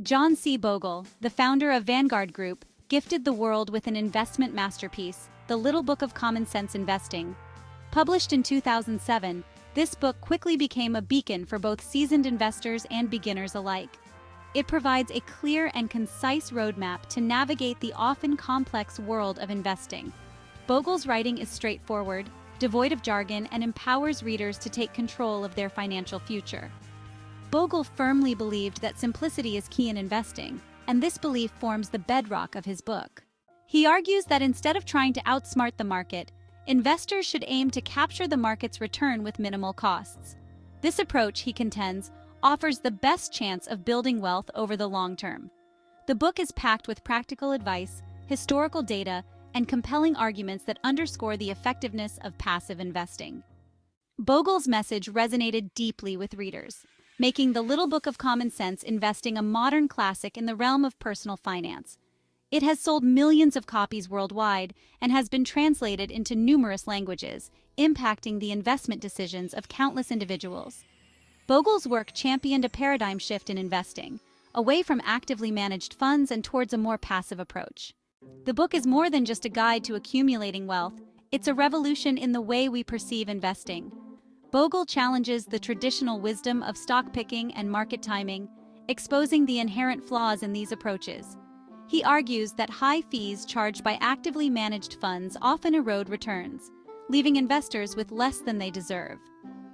John C. Bogle, the founder of Vanguard Group, gifted the world with an investment masterpiece, The Little Book of Common Sense Investing. Published in 2007, this book quickly became a beacon for both seasoned investors and beginners alike. It provides a clear and concise roadmap to navigate the often complex world of investing. Bogle's writing is straightforward, devoid of jargon, and empowers readers to take control of their financial future. Bogle firmly believed that simplicity is key in investing, and this belief forms the bedrock of his book. He argues that instead of trying to outsmart the market, investors should aim to capture the market's return with minimal costs. This approach, he contends, offers the best chance of building wealth over the long term. The book is packed with practical advice, historical data, and compelling arguments that underscore the effectiveness of passive investing. Bogle's message resonated deeply with readers, making The Little Book of Common Sense Investing a modern classic in the realm of personal finance. It has sold millions of copies worldwide and has been translated into numerous languages, impacting the investment decisions of countless individuals. Bogle's work championed a paradigm shift in investing, away from actively managed funds and towards a more passive approach. The book is more than just a guide to accumulating wealth, it's a revolution in the way we perceive investing. Bogle challenges the traditional wisdom of stock picking and market timing, exposing the inherent flaws in these approaches. He argues that high fees charged by actively managed funds often erode returns, leaving investors with less than they deserve.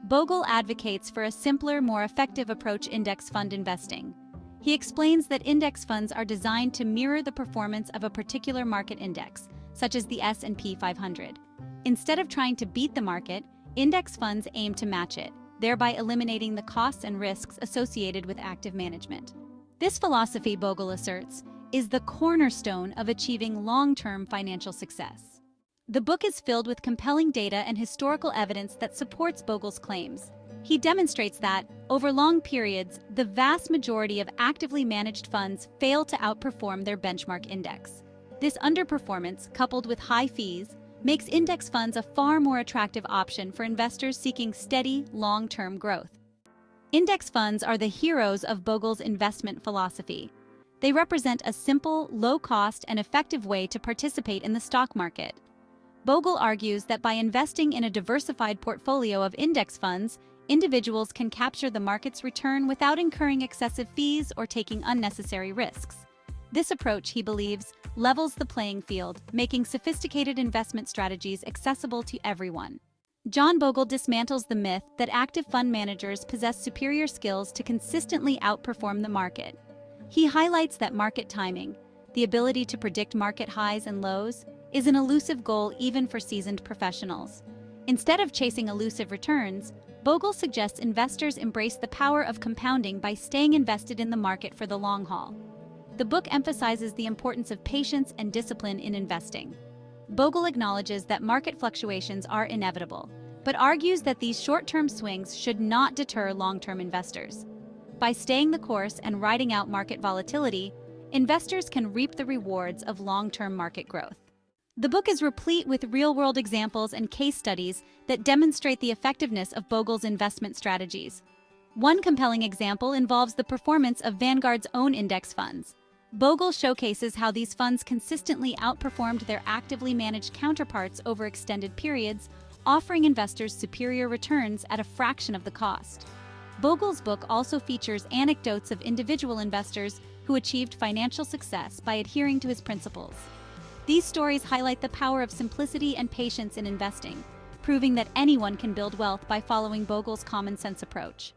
Bogle advocates for a simpler, more effective approach: index fund investing. He explains that index funds are designed to mirror the performance of a particular market index, such as the S&P 500. Instead of trying to beat the market, index funds aim to match it, thereby eliminating the costs and risks associated with active management. This philosophy, Bogle asserts, is the cornerstone of achieving long-term financial success. The book is filled with compelling data and historical evidence that supports Bogle's claims. He demonstrates that, over long periods, the vast majority of actively managed funds fail to outperform their benchmark index. This underperformance, coupled with high fees, makes index funds a far more attractive option for investors seeking steady, long-term growth. Index funds are the heroes of Bogle's investment philosophy. They represent a simple, low-cost, and effective way to participate in the stock market. Bogle argues that by investing in a diversified portfolio of index funds, individuals can capture the market's return without incurring excessive fees or taking unnecessary risks. This approach, he believes, levels the playing field, making sophisticated investment strategies accessible to everyone. John Bogle dismantles the myth that active fund managers possess superior skills to consistently outperform the market. He highlights that market timing, the ability to predict market highs and lows, is an elusive goal even for seasoned professionals. Instead of chasing elusive returns, Bogle suggests investors embrace the power of compounding by staying invested in the market for the long haul. The book emphasizes the importance of patience and discipline in investing. Bogle acknowledges that market fluctuations are inevitable, but argues that these short-term swings should not deter long-term investors. By staying the course and riding out market volatility, investors can reap the rewards of long-term market growth. The book is replete with real-world examples and case studies that demonstrate the effectiveness of Bogle's investment strategies. One compelling example involves the performance of Vanguard's own index funds. Bogle showcases how these funds consistently outperformed their actively managed counterparts over extended periods, offering investors superior returns at a fraction of the cost. Bogle's book also features anecdotes of individual investors who achieved financial success by adhering to his principles. These stories highlight the power of simplicity and patience in investing, proving that anyone can build wealth by following Bogle's common sense approach.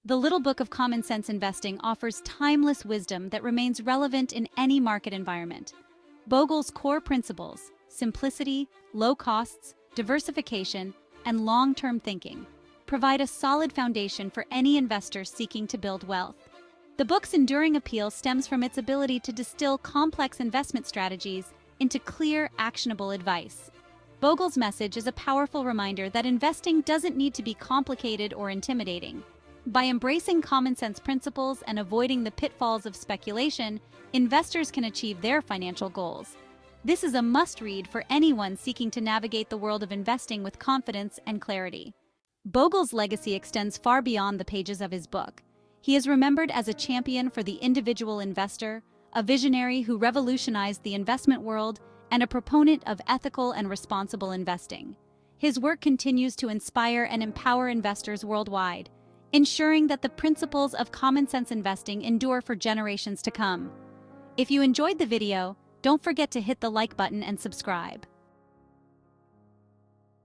The Little Book of Common Sense Investing offers timeless wisdom that remains relevant in any market environment. Bogle's core principles, simplicity, low costs, diversification, and long-term thinking, provide a solid foundation for any investor seeking to build wealth. The book's enduring appeal stems from its ability to distill complex investment strategies into clear, actionable advice. Bogle's message is a powerful reminder that investing doesn't need to be complicated or intimidating. By embracing common sense principles and avoiding the pitfalls of speculation, investors can achieve their financial goals. This is a must-read for anyone seeking to navigate the world of investing with confidence and clarity. Bogle's legacy extends far beyond the pages of his book. He is remembered as a champion for the individual investor, a visionary who revolutionized the investment world, and a proponent of ethical and responsible investing. His work continues to inspire and empower investors worldwide, ensuring that the principles of common sense investing endure for generations to come. If you enjoyed the video, don't forget to hit the like button and subscribe.